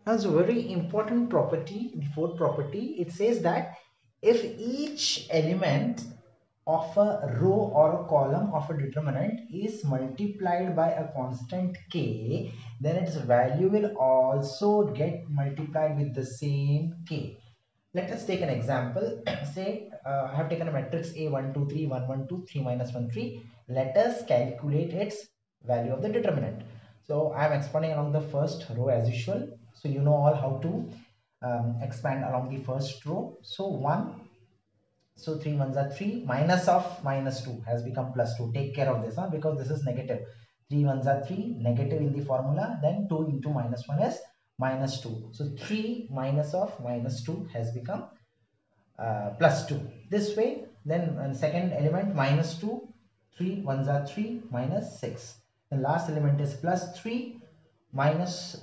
As a very important property, the fourth property, it says that if each element of a row or a column of a determinant is multiplied by a constant k, then its value will also get multiplied with the same k. Let us take an example. Say I have taken a matrix A 1 2 3 1 1 2 3 minus 1 3. Let us calculate its value of the determinant. So I am expanding along the first row as usual. So you know all how to expand along the first row. So 1, so 3 ones are 3, minus of minus 2 has become plus 2. Take care of this, huh? Because this is negative. 3 ones are 3, negative in the formula. Then 2 into minus 1 is minus 2. So 3 minus of minus 2 has become plus 2. This way, then second element minus 2, 3 ones are 3, minus 6. The last element is plus 3, minus,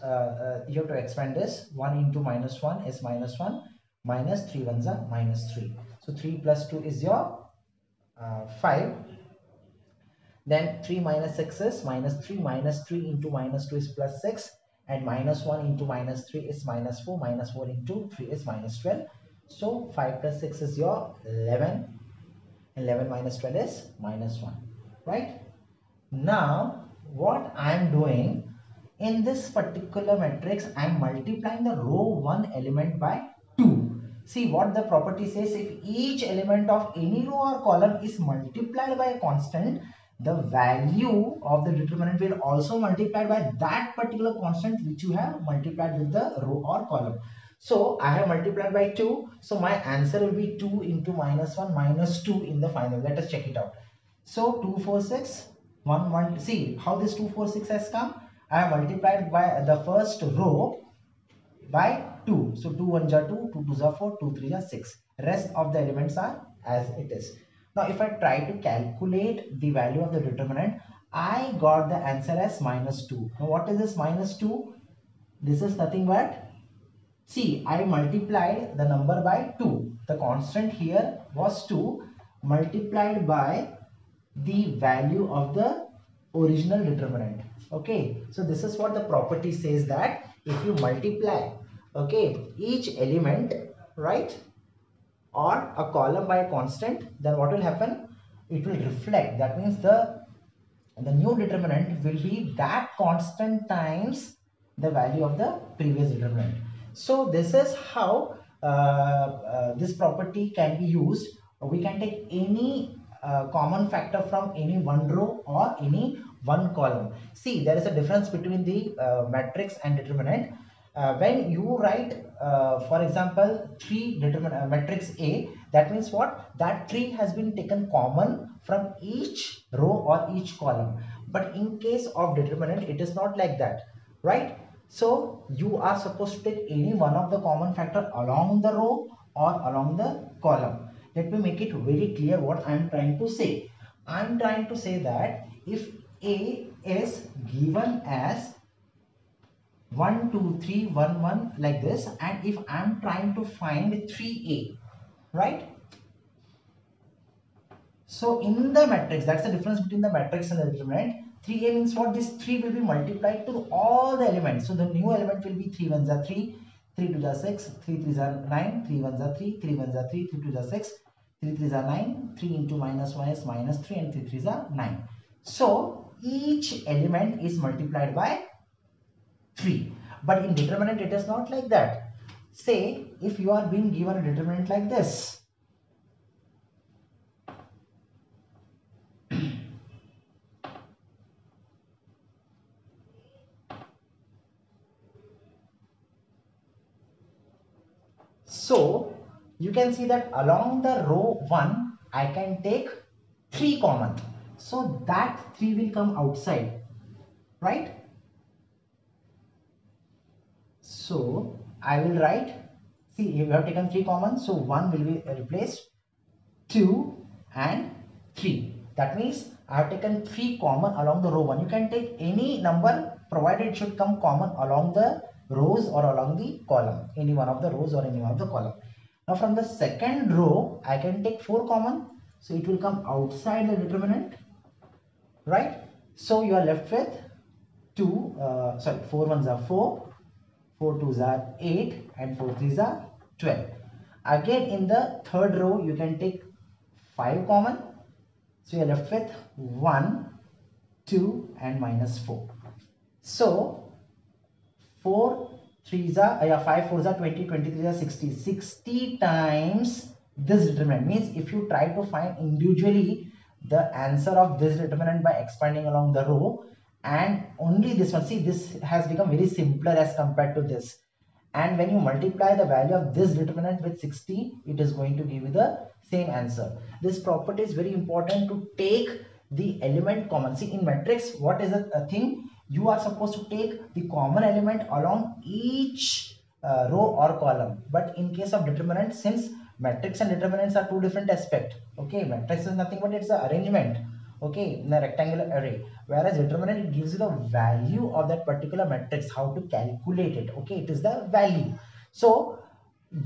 you have to expand this, 1 into minus 1 is minus 1, minus 3 ones are minus 3. So 3 plus 2 is your 5. Then 3 minus 6 is minus 3, minus 3 into minus 2 is plus 6, and minus 1 into minus 3 is minus 4, minus 4 into 3 is minus 12. So 5 plus 6 is your 11, 11 minus 12 is minus 1, right? Now what I am doing in this particular matrix, I am multiplying the row 1 element by 2. See what the property says: if each element of any row or column is multiplied by a constant, the value of the determinant will also multiply by that particular constant which you have multiplied with the row or column. So I have multiplied by 2. So my answer will be 2 into minus 1 minus 2 in the final. Let us check it out. So 2 4 6 1 1. See how this 2 4 6 has come. I have multiplied by the first row by 2. So 2 1 are 2, 2 2 are 4, 2 3 are 6. Rest of the elements are as it is. Now if I try to calculate the value of the determinant, I got the answer as minus 2. Now what is this minus 2? This is nothing but, see, I multiplied the number by 2. The constant here was 2 multiplied by the value of the original determinant. Okay, so this is what the property says, that if you multiply, okay, each element, right, or a column by a constant, then what will happen? It will reflect. That means the new determinant will be that constant times the value of the previous determinant. So this is how this property can be used. We can take any common factor from any one row or any one column. See, there is a difference between the matrix and determinant. When you write, for example, 3 determinant matrix A, that means what? That 3 has been taken common from each row or each column. But in case of determinant, it is not like that, right? So you are supposed to take any one of the common factor along the row or along the column. Let me make it very clear what I am trying to say. I am trying to say that if A is given as 1 2 3 1 1 like this, and if I am trying to find 3A, right? So in the matrix, that's the difference between the matrix and the determinant. 3A means what? This 3 will be multiplied to all the elements. So the new element will be 3 ones are 3, 3 2s are 6, 3 3s are 9, 3 ones are 3, 3 ones are 3, 3 2s are 6, 3 3s are 9, 3 into minus 1 is minus 3, and 3 3s are 9. So each element is multiplied by 3. But in determinant, it is not like that. Say if you are being given a determinant like this. So you can see that along the row 1, I can take 3 common. So that 3 will come outside, right? So I will write, see, you have taken 3 common, so 1 will be replaced, 2 and 3. That means I have taken 3 common along the row 1. You can take any number provided it should come common along the rows or along the column, any one of the rows or any one of the column. Now from the second row, I can take 4 common. So it will come outside the determinant, right? So you are left with 4 ones are 4, 4 2s are 8 and 4 3s are 12. Again in the third row you can take 5 common. So you are left with 1, 2 and minus 4. So 4 3s are 5 4s are 20, 23s are 60. 60 times this determinant means if you try to find individually the answer of this determinant by expanding along the row and only this one, see this has become very simpler as compared to this, and when you multiply the value of this determinant with 60 it is going to give you the same answer. This property is very important to take the element common. See in matrix what is a thing, you are supposed to take the common element along each row or column, but in case of determinant, since matrix and determinants are two different aspects, okay, matrix is nothing but it's an arrangement, okay, in a rectangular array, whereas determinant it gives you the value of that particular matrix, how to calculate it, okay, it is the value. So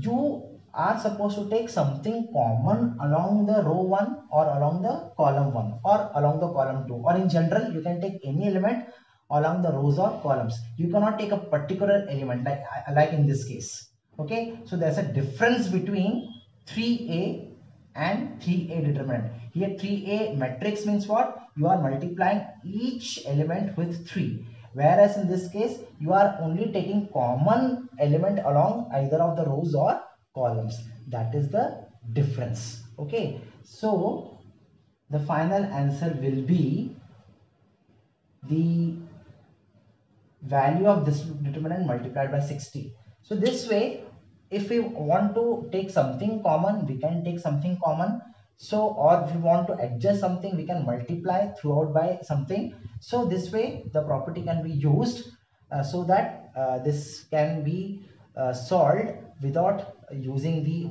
you are supposed to take something common along the row 1 or along the column 1 or along the column 2, or in general you can take any element along the rows or columns. You cannot take a particular element like in this case, okay. So there's a difference between 3a and 3a determinant. Here 3a matrix means what? You are multiplying each element with 3. Whereas in this case, you are only taking common element along either of the rows or columns. That is the difference. Okay. So the final answer will be the value of this determinant multiplied by 60. So this way, if we want to take something common, we can take something common. So, or if we want to adjust something, we can multiply throughout by something. So this way the property can be used so that this can be solved without using the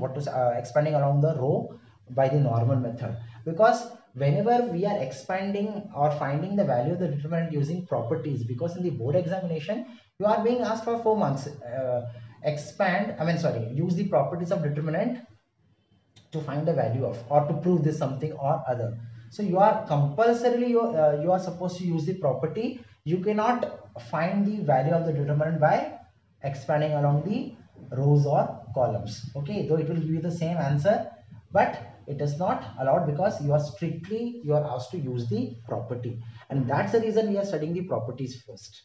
expanding along the row by the normal method. Because whenever we are expanding or finding the value of the determinant using properties, because in the board examination you are being asked for 4 months, use the properties of determinant to find the value of or to prove this something or other. So you are compulsorily you are supposed to use the property. You cannot find the value of the determinant by expanding along the rows or columns, okay, though it will give you the same answer, but it is not allowed because you are asked to use the property, and that's the reason we are studying the properties first.